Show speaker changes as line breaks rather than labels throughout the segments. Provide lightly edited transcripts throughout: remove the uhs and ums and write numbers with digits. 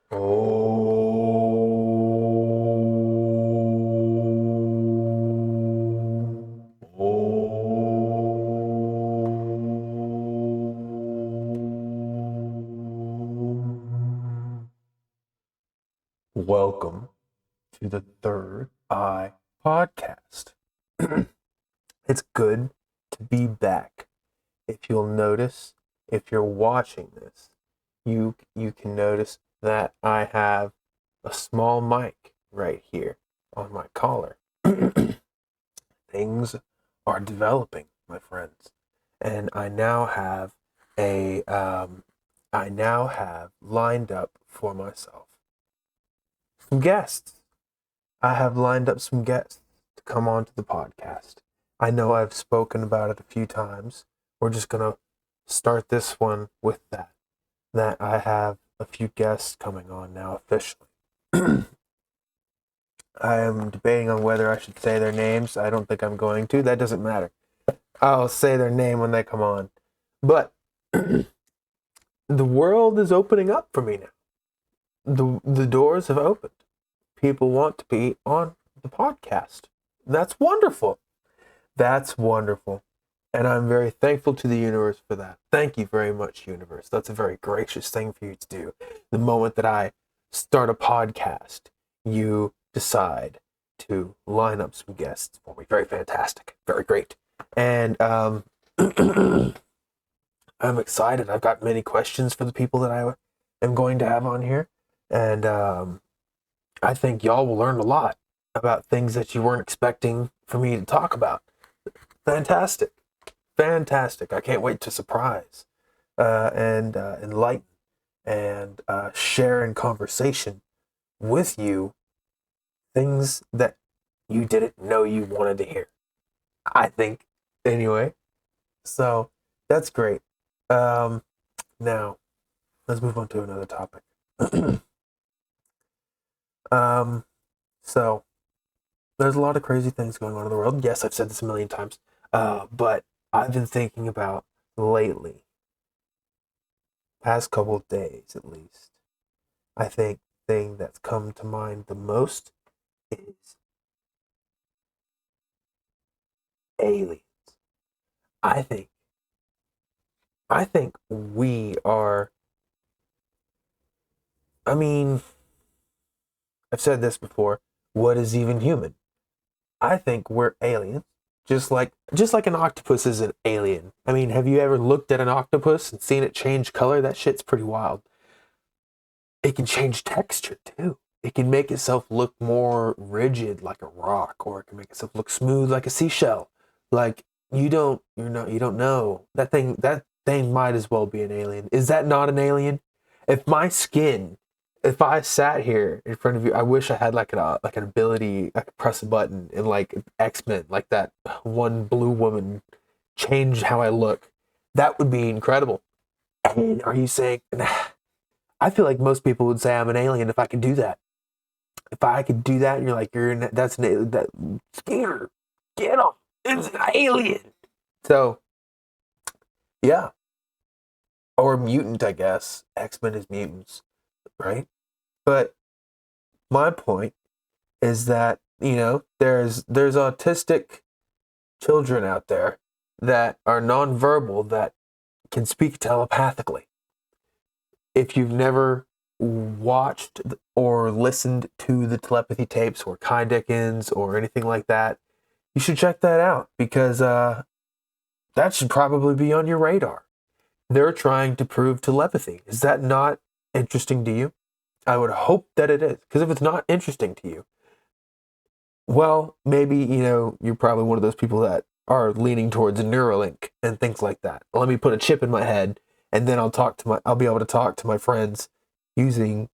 Welcome to the Third Eye Podcast. It's good to be back. If you'll notice, if you're watching this, you can notice that I have a small mic right here on my collar. Things are developing, my friends, and I now have lined up for myself some guests. I have lined up some guests to come onto the podcast. I know I've spoken about it a few times. We're just going to start this one with that I have a few guests coming on now officially. I am debating on whether I should say their names. I don't think I'm going to. That doesn't matter. I'll say their name when they come on. But the world is opening up for me now. The doors have opened. People want to be on the podcast. That's wonderful. That's wonderful. And I'm very thankful to the universe for that. Thank you very much, universe. That's a very gracious thing for you to do. The moment that I start a podcast, you decide to line up some guests for me. Very fantastic. Very great. And I'm excited. I've got many questions for the people that I am going to have on here. And I think y'all will learn a lot about things that you weren't expecting for me to talk about. Fantastic. Fantastic. I can't wait to surprise and enlighten and share in conversation with you things that you didn't know you wanted to hear. I think, anyway. So, that's great. Now, let's move on to another topic. So there's a lot of crazy things going on in the world. Yes, I've said this a million times. But I've been thinking about lately, past couple of days at least, I think the thing that's come to mind the most is aliens. I think we are, I mean, I've said this before, what is even human? I think we're aliens. Just like an octopus is an alien. I mean, have you ever looked at an octopus and seen it change color? That shit's pretty wild. It can change texture too. It can make itself look more rigid like a rock, or it can make itself look smooth like a seashell. Like you don't know. That thing might as well be an alien. Is that not an alien? If my skin if I sat here in front of you, I wish I had like an ability. I could press a button and like X-Men, like that one blue woman, change how I look. That would be incredible. And are you saying? I feel like most people would say I'm an alien if I could do that. If I could do that, and you're like, that's an alien. That Skeeter, get him. It's an alien. So, yeah, or mutant, I guess. X-Men is mutants, right? But my point is that, there's autistic children out there that are nonverbal that can speak telepathically. If you've never watched or listened to the telepathy tapes or Kai Dickens or anything like that, you should check that out because that should probably be on your radar. They're trying to prove telepathy. Is that not interesting to you? I would hope that it is, because if it's not interesting to you, well, maybe, you're probably one of those people that are leaning towards a Neuralink and things like that. Let me put a chip in my head, and then I'll be able to talk to my friends using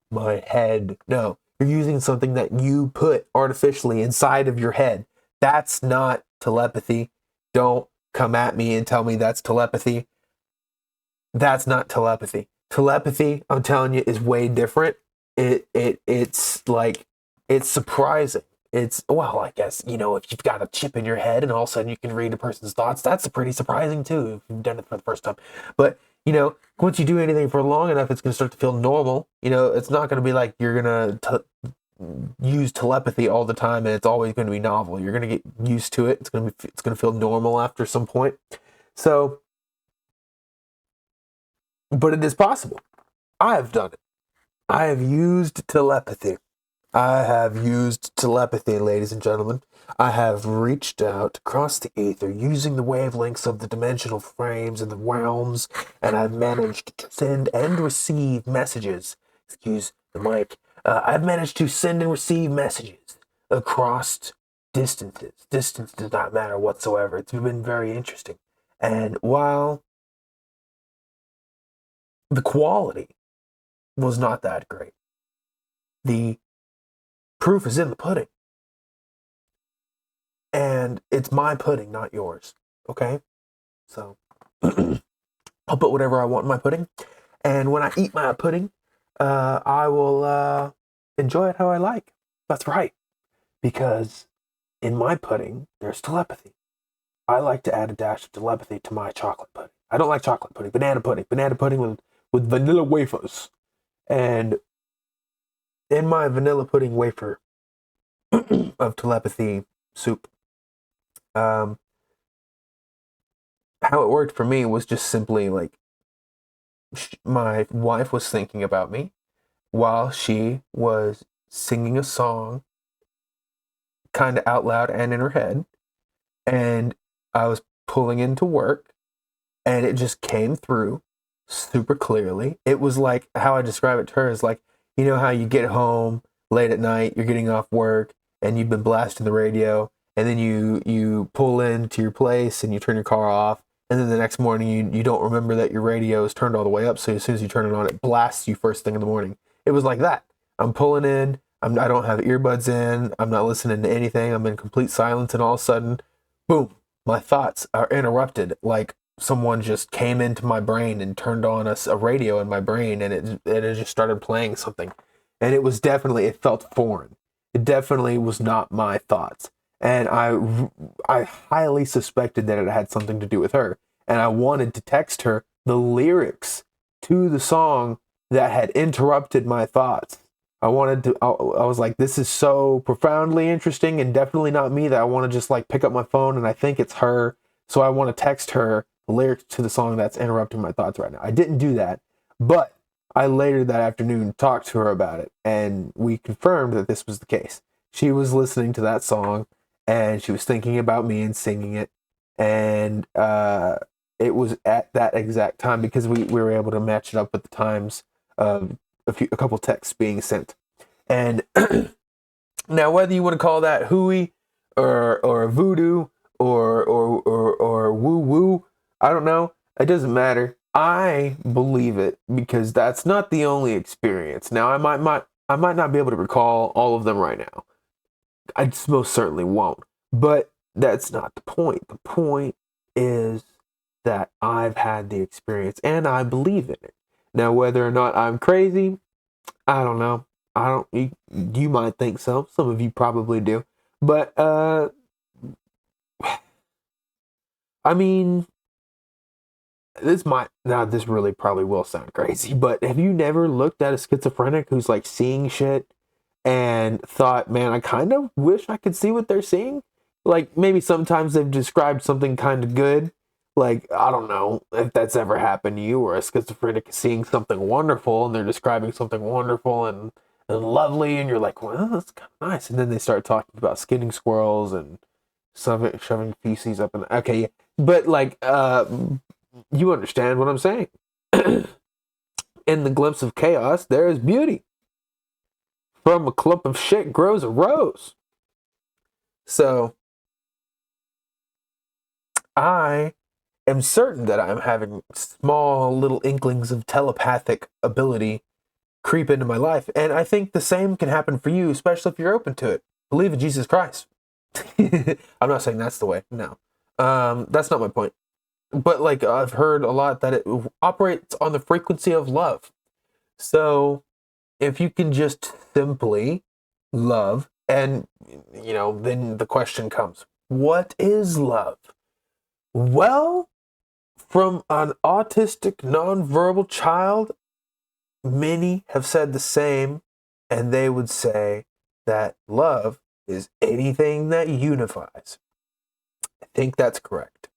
my head. No, you're using something that you put artificially inside of your head. That's not telepathy. Don't come at me and tell me that's telepathy. That's not telepathy. Telepathy, I'm telling you, is way different. It's like, it's surprising. I guess, if you've got a chip in your head and all of a sudden you can read a person's thoughts, that's pretty surprising too, if you've done it for the first time. But, once you do anything for long enough, it's going to start to feel normal. It's not going to be like you're going to use telepathy all the time and it's always going to be novel. You're going to get used to it. It's going to feel normal after some point. So, but it is possible. I have done it. I have used telepathy. Ladies and gentlemen. I have reached out across the ether using the wavelengths of the dimensional frames and the realms, and I've managed to send and receive messages. Excuse the mic. I've managed to send and receive messages across distances. Distance does not matter whatsoever. It's been very interesting. And while the quality was not that great, the proof is in the pudding. And it's my pudding, not yours. Okay? So, I'll put whatever I want in my pudding. And when I eat my pudding, I will enjoy it how I like. That's right. Because in my pudding, there's telepathy. I like to add a dash of telepathy to my chocolate pudding. I don't like chocolate pudding. Banana pudding. Banana pudding with vanilla wafers. And in my vanilla pudding wafer of telepathy soup, how it worked for me was just simply like my wife was thinking about me while she was singing a song kind of out loud and in her head, and I was pulling into work and it just came through super clearly. It was like how I describe it to her is like, how you get home late at night, you're getting off work and you've been blasting the radio, and then you pull into your place and you turn your car off, and then the next morning you don't remember that your radio is turned all the way up, so as soon as you turn it on, it blasts you first thing in the morning. It was like that. I'm pulling in, I don't have earbuds in, I'm not listening to anything, I'm in complete silence, and all of a sudden, boom, my thoughts are interrupted, like someone just came into my brain and turned on a radio in my brain, and it just started playing something. And it felt foreign. It definitely was not my thoughts. And I highly suspected that it had something to do with her. And I wanted to text her the lyrics to the song that had interrupted my thoughts. I was like, this is so profoundly interesting and definitely not me that I want to just like pick up my phone and I think it's her. So I want to text her the lyrics to the song that's interrupting my thoughts right now. I didn't do that, but I later that afternoon talked to her about it, and we confirmed that this was the case. She was listening to that song, and she was thinking about me and singing it, and it was at that exact time because we were able to match it up with the times of a couple texts being sent. And now, whether you want to call that hooey or voodoo or woo woo, I don't know. It doesn't matter. I believe it because that's not the only experience. Now, I might not be able to recall all of them right now. I most certainly won't. But that's not the point. The point is that I've had the experience and I believe in it. Now, whether or not I'm crazy, I don't know. You might think so. Some of you probably do. But, I mean, this really probably will sound crazy, but have you never looked at a schizophrenic who's like seeing shit and thought, man, I kind of wish I could see what they're seeing? Like maybe sometimes they've described something kind of good. Like, I don't know if that's ever happened to you, or a schizophrenic is seeing something wonderful and they're describing something wonderful and lovely, and you're like, well, that's kind of nice. And then they start talking about skinning squirrels and shoving feces up in okay, yeah. But like, you understand what I'm saying. In the glimpse of chaos, there is beauty. From a clump of shit grows a rose. So, I am certain that I'm having small little inklings of telepathic ability creep into my life. And I think the same can happen for you, especially if you're open to it. Believe in Jesus Christ. I'm not saying that's the way. No. That's not my point. But like I've heard a lot that it operates on the frequency of love. So if you can just simply love, and then the question comes, what is love? Well, from an autistic nonverbal child, many have said the same, and they would say that love is anything that unifies. I think that's correct.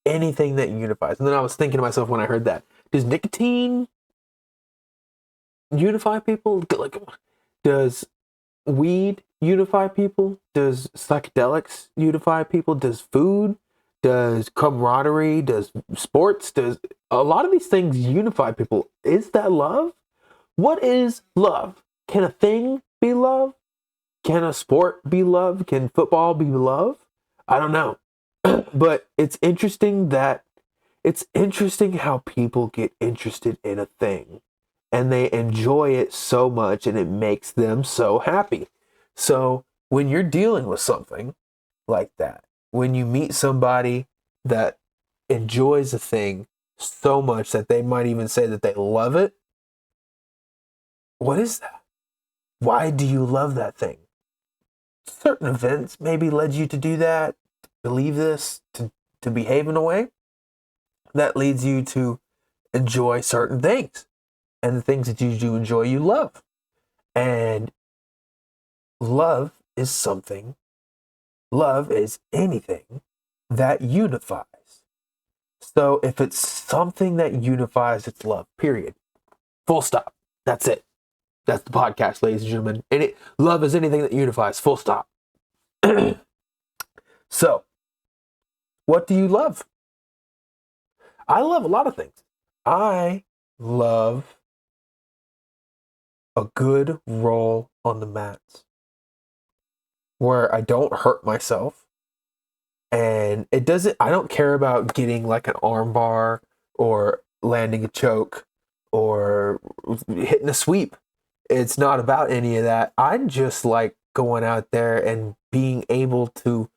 Anything that unifies. And then I was thinking to myself when I heard that, does nicotine unify people? Like, does weed unify people? Does psychedelics unify people? Does food? Does camaraderie? Does sports? Does a lot of these things unify people? Is that love? What is love? Can a thing be love? Can a sport be love? Can football be love? I don't know. But it's interesting how people get interested in a thing and they enjoy it so much and it makes them so happy. So when you're dealing with something like that, when you meet somebody that enjoys a thing so much that they might even say that they love it, what is that? Why do you love that thing? Certain events maybe led you to do that, believe this, to behave in a way that leads you to enjoy certain things. And the things that you do enjoy, you love. And love is anything that unifies. So if it's something that unifies, it's love, period. Full stop. That's it. That's the podcast, ladies and gentlemen. And love is anything that unifies, full stop. So, what do you love? I love a lot of things. I love a good roll on the mats where I don't hurt myself. And I don't care about getting like an arm bar or landing a choke or hitting a sweep. It's not about any of that. I just like going out there and being able to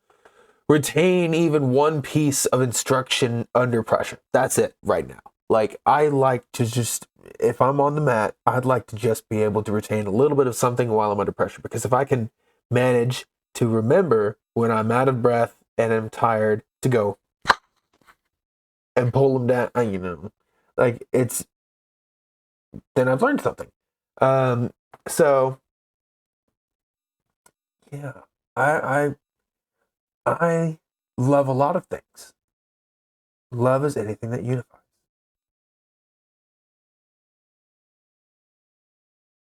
retain even one piece of instruction under pressure. That's it right now. Like, I like to just, if I'm on the mat, I'd like to just be able to retain a little bit of something while I'm under pressure. Because if I can manage to remember when I'm out of breath and I'm tired to go and pull them down, like then I've learned something. So yeah, I love a lot of things. Love is anything that unifies.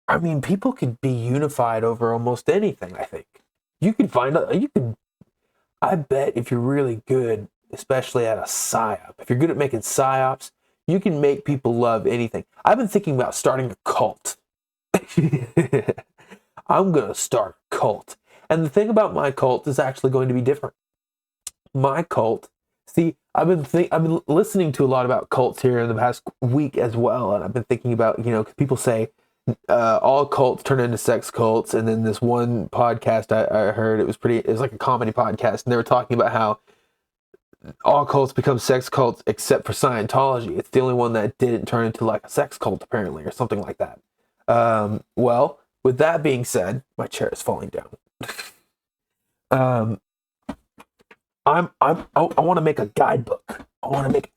I mean, people could be unified over almost anything, I think. I bet if you're really good, especially at a psyop, if you're good at making psyops, you can make people love anything. I've been thinking about starting a cult. I'm going to start a cult. And the thing about my cult is actually going to be different. My cult, see, I've been listening to a lot about cults here in the past week as well, and I've been thinking about, 'cause people say all cults turn into sex cults, and then this one podcast I heard, it was like a comedy podcast, and they were talking about how all cults become sex cults except for Scientology. It's the only one that didn't turn into like a sex cult apparently, or something like that. Well, with that being said, my chair is falling down. I want to make a guidebook. I want to make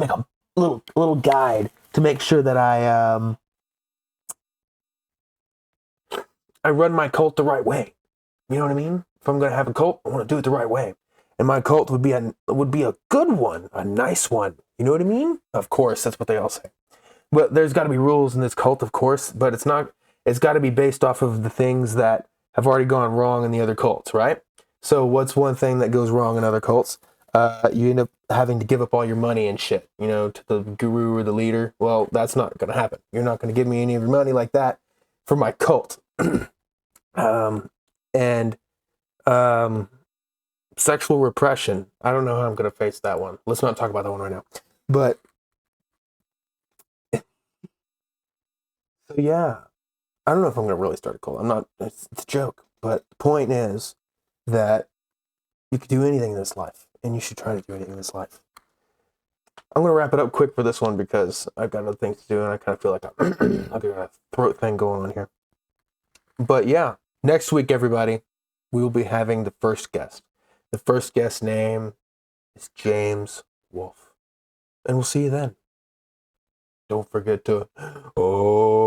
a little guide to make sure that I run my cult the right way. You know what I mean? If I'm going to have a cult, I want to do it the right way. And my cult would be a good one, a nice one. You know what I mean? Of course, that's what they all say. But there's got to be rules in this cult, of course, but it's got to be based off of the things that have already gone wrong in the other cults, right? So what's one thing that goes wrong in other cults? You end up having to give up all your money and shit, to the guru or the leader. Well, that's not going to happen. You're not going to give me any of your money like that for my cult. And sexual repression. I don't know how I'm going to face that one. Let's not talk about that one right now. But so yeah, I don't know if I'm going to really start a cult. I'm not. It's a joke. But the point is that you could do anything in this life, and you should try to do anything in this life. I'm going to wrap it up quick for this one because I've got other things to do, and I kind of feel like I've got a throat thing going on here. But yeah, next week, everybody, we will be having the first guest. The first guest name is James Wolfe. and we'll see you then. Don't forget to, oh.